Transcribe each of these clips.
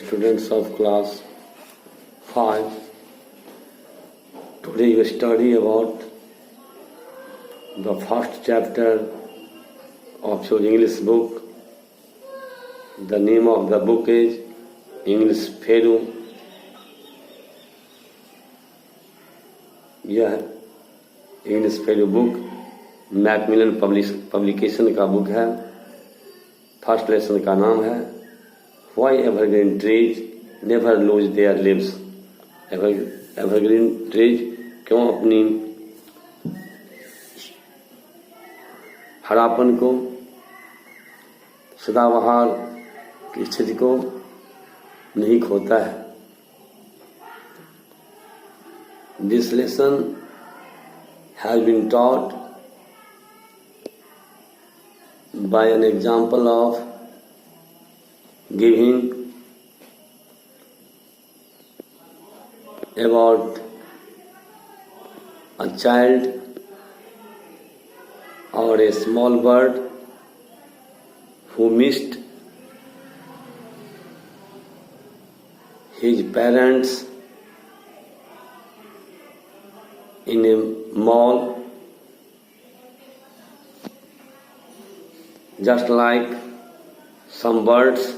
Students of class 5, today we study about the first chapter of your English book. The name of the book is English फेरू. यह English फेरू book Macmillan publication का book है. First lesson का नाम है Why evergreen trees never lose their leaves. Evergreen trees क्यों अपनी हरापन को, सदाबहार की स्थिति को नहीं खोता है. This lesson has been taught by an example of giving about a child or a small bird who missed his parents in a mall, just like some birds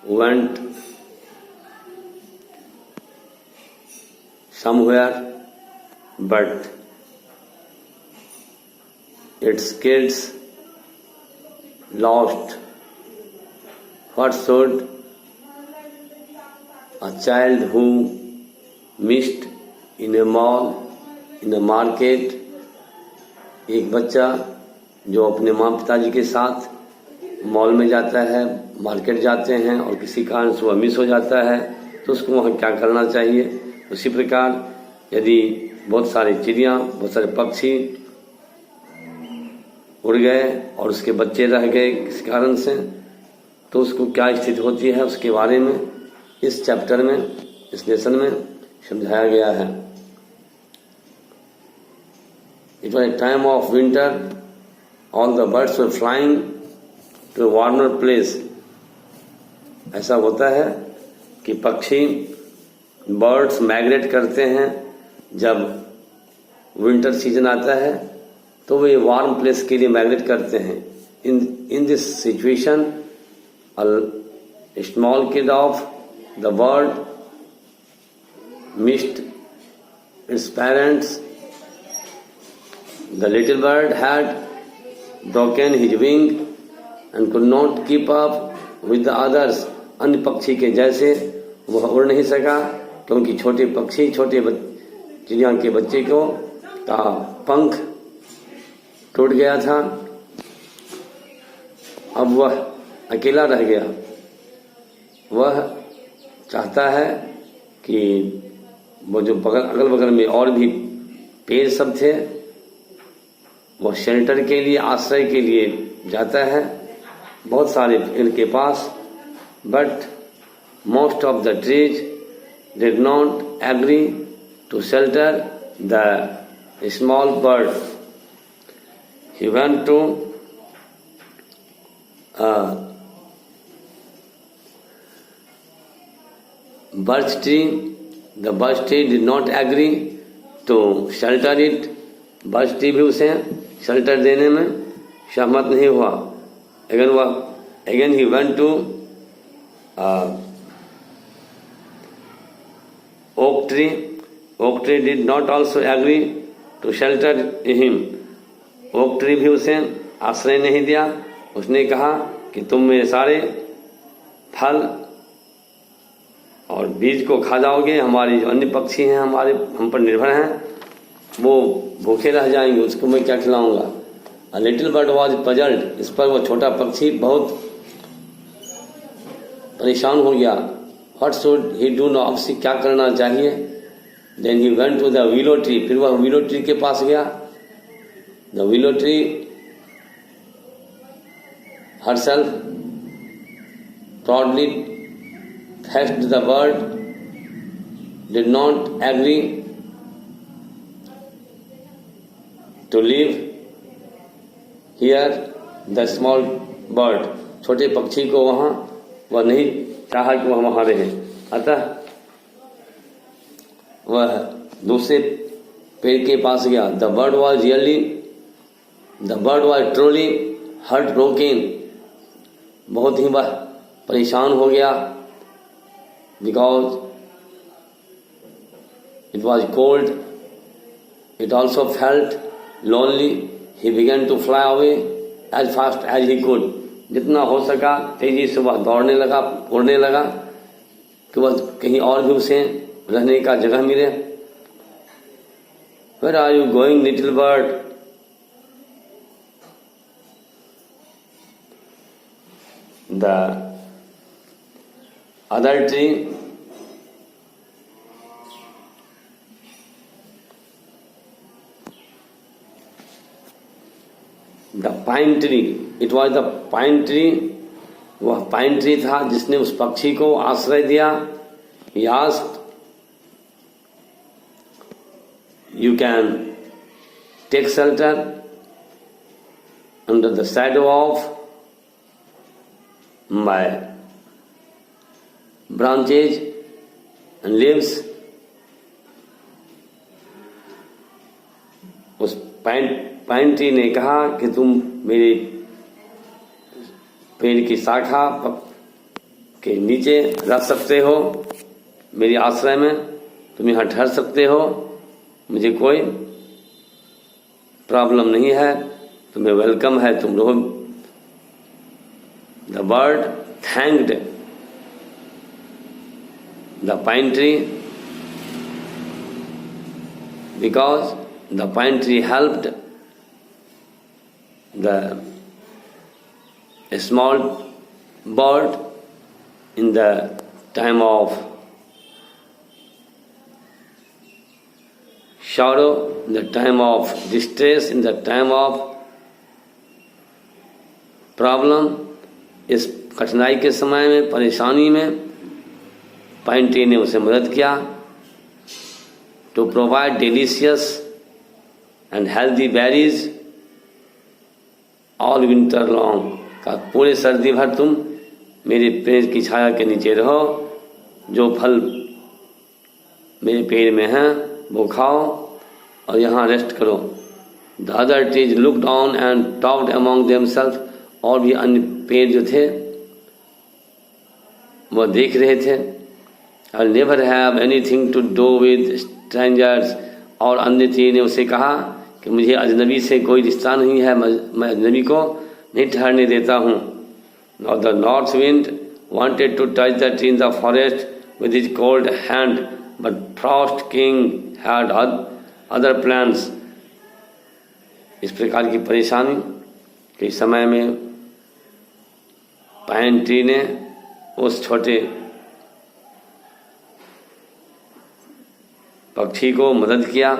went somewhere but its kids lost. What should a child who missed in a mall, in a market, एक बच्चा जो अपने माँ पिताजी के साथ mall में जाता है, मार्केट जाते हैं और किसी कारण से वह मिस हो जाता है तो उसको वहाँ क्या करना चाहिए. उसी प्रकार यदि बहुत सारे चिड़िया, बहुत सारे पक्षी उड़ गए और उसके बच्चे रह गए किसी कारण से तो उसको क्या स्थिति होती है उसके बारे में इस चैप्टर में, इस लेसन में समझाया गया है. It was a time of winter. All the birds were flying to a warmer place. ऐसा होता है कि पक्षी, बर्ड्स माइग्रेट करते हैं जब विंटर सीजन आता है तो वे वार्म प्लेस के लिए माइग्रेट करते हैं. In this situation a small kid of the bird missed its parents. The little bird had broken his wing and could not keep up with the others. अन्य पक्षी के जैसे वह उड़ नहीं सका क्योंकि छोटे पक्षी, छोटे चिड़िया के बच्चे को का पंख टूट गया था. अब वह अकेला रह गया. वह चाहता है कि वो जो अगल बगल में और भी पेड़ सब थे वो शेल्टर के लिए, आश्रय के लिए जाता है. बहुत सारे इनके पास but most of the trees did not agree to shelter the small bird. He went to birch tree. The birch tree did not agree to shelter it. birch tree भी उसे शेल्टर देने में सहमत नहीं हुआ. Again he went to oak tree. Oak tree did not also agree to shelter him. oak tree भी उसे आश्रय नहीं दिया. उसने कहा कि तुम मेरे सारे फल और बीज को खा जाओगे. हमारी जो अन्य पक्षी हैं, हम पर निर्भर हैं, वो भूखे रह जाएंगे, उसको मैं क्या खिलाऊंगा. A little bird was puzzled. इस पर वो छोटा पक्षी बहुत परेशान हो गया. What should he do now? अब से क्या करना चाहिए. Then he went to the willow tree. फिर वह willow tree के पास गया. The willow tree herself proudly thanked the bird, did not agree to live here. The small bird, छोटे पक्षी को वहाँ वह नहीं चाहा कि वह वहां रहे। अतः वह दूसरे पेड़ के पास गया। The bird was truly heartbroken. बहुत ही वह परेशान हो गया, because it was cold. It also felt lonely. He began to fly away as fast as he could. जितना हो सका तेजी से वह दौड़ने लगा, उड़ने लगा कि वह कहीं और भी उसे रहने का जगह मिले। Where are you going, little bird? The other tree, the pine tree. It was the pine tree. वह पाइन ट्री था जिसने उस पक्षी को आश्रय दिया। He asked, you can take shelter under the shadow of my branches and leaves. उस pine tree ने कहा कि तुम मेरे पेड़ की शाखा के नीचे रह सकते हो, मेरी आश्रय में तुम यहाँ ठहर सकते हो, मुझे कोई प्रॉब्लम नहीं है, तुम्हें वेलकम है, तुम रहो। The bird thanked the pine tree because the pine tree helped the small bird in the time of sorrow, in the time of distress, in the time of problem. इस कठिनाई के समय में, परेशानी में पाइन ट्री ने उसे मदद किया। to provide delicious and healthy berries all winter long. का पूरे सर्दी भर तुम मेरे पेड़ की छाया के नीचे रहो, जो फल मेरे पेड़ में हैं वो खाओ और यहाँ रेस्ट करो। The other trees look down and talked among themself. और भी अन्य पेड़ जो थे वह देख रहे थे। I never have anything to do with strangers. और अन्य ट्री ने उसे कहा कि मुझे अजनबी से कोई रिश्ता नहीं है, मैं अजनबी को नहीं ठहरने देता हूँ। Now the north wind wanted to touch the tree in the forest with his cold hand, but Frost King had other plans. इस प्रकार की परेशानी के समय में पाइन ट्री ने उस छोटे पक्षी को मदद किया।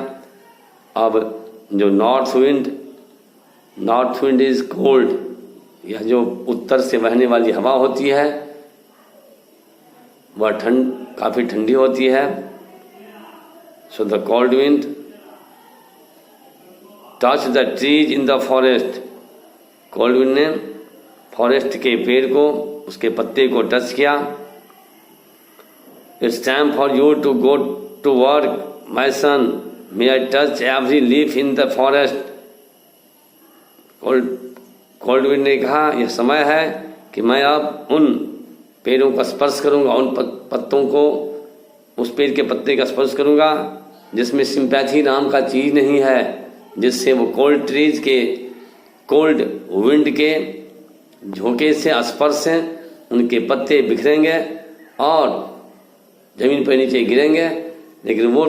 अब जो नॉर्थ विंड इज कोल्ड, यह जो उत्तर से बहने वाली हवा होती है वह काफी ठंडी होती है। So the cold wind touch the trees in the forest. Cold wind ने फॉरेस्ट के पेड़ को, उसके पत्ते को टच किया। It's time for you to go to work my son, may I touch every leaf in the forest. Cold wind ने कहा यह समय है कि मैं अब उन पेड़ों का स्पर्श करूंगा, उन पत्तों को, उस पेड़ के पत्ते का स्पर्श करूंगा जिसमें सिंपैथी नाम का चीज नहीं है, जिससे वो कोल्ड ट्रीज के, कोल्ड विंड के झोंके से, स्पर्श से उनके पत्ते बिखरेंगे और जमीन पर नीचे गिरेंगे। लेकिन वो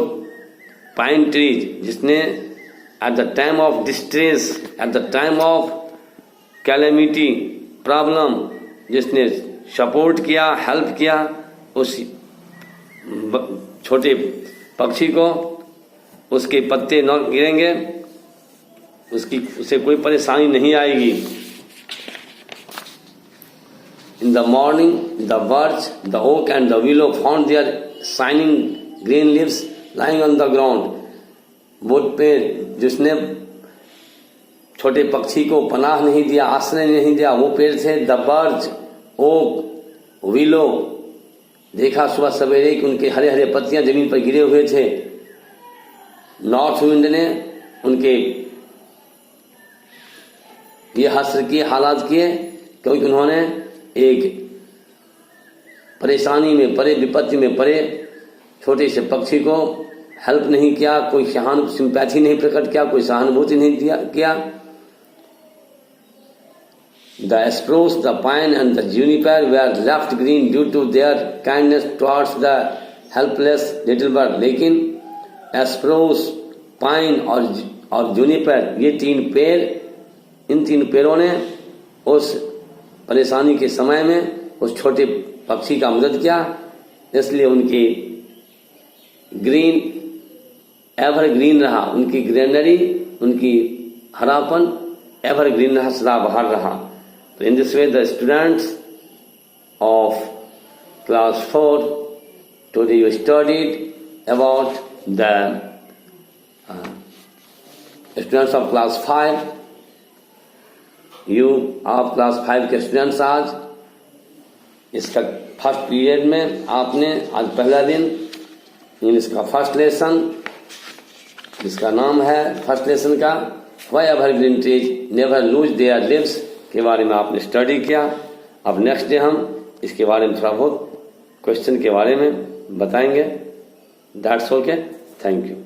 पाइन ट्रीज जिसने at the time of distress, at the time of calamity, problem, जिसने सपोर्ट किया, हेल्प किया उस छोटे पक्षी को, उसके पत्ते न गिरेंगे, उसे कोई परेशानी नहीं आएगी। In the morning the birch, the oak and the willow found their shining green leaves lying on the ground. वो पेड़ जिसने छोटे पक्षी को पनाह नहीं दिया, आश्रय नहीं दिया, वो पेड़ थे द बर्च, ओक, विलो देखा सुबह सवेरे कि उनके हरे हरे पत्तियां जमीन पर गिरे हुए थे। नॉर्थ विंड ने उनके ये हासिल किए, हालात किए, क्योंकि उन्होंने एक परेशानी में पड़े, विपत्ति में पड़े छोटे से पक्षी को हेल्प नहीं किया, कोई सिंपैथी नहीं प्रकट किया, कोई सहानुभूति नहीं किया। The spruce, the pine and the juniper were left green due to their kindness towards the helpless little bird. लेकिन spruce, pine और juniper ये तीन पेड़, इन तीन पेड़ों ने उस परेशानी के समय में उस छोटे पक्षी का मदद किया, इसलिए उनकी ग्रीन एवर ग्रीन रहा, उनकी ग्रीनरी, उनकी हरापन एवर ग्रीन रहा, सदा बहार रहा। So in this way, the students of class 4 today you studied about the students of class 5. You आप class 5 के students आज इसका फर्स्ट पीरियड में आपने आज पहला दिन इंग्लिश का फर्स्ट लेसन, जिसका नाम है फर्स्ट लेसन का why evergreen trees never lose their leaves के बारे में आपने स्टडी किया। अब नेक्स्ट डे हम इसके बारे में थोड़ा बहुत क्वेश्चन के बारे में बताएंगे। That's okay, thank you.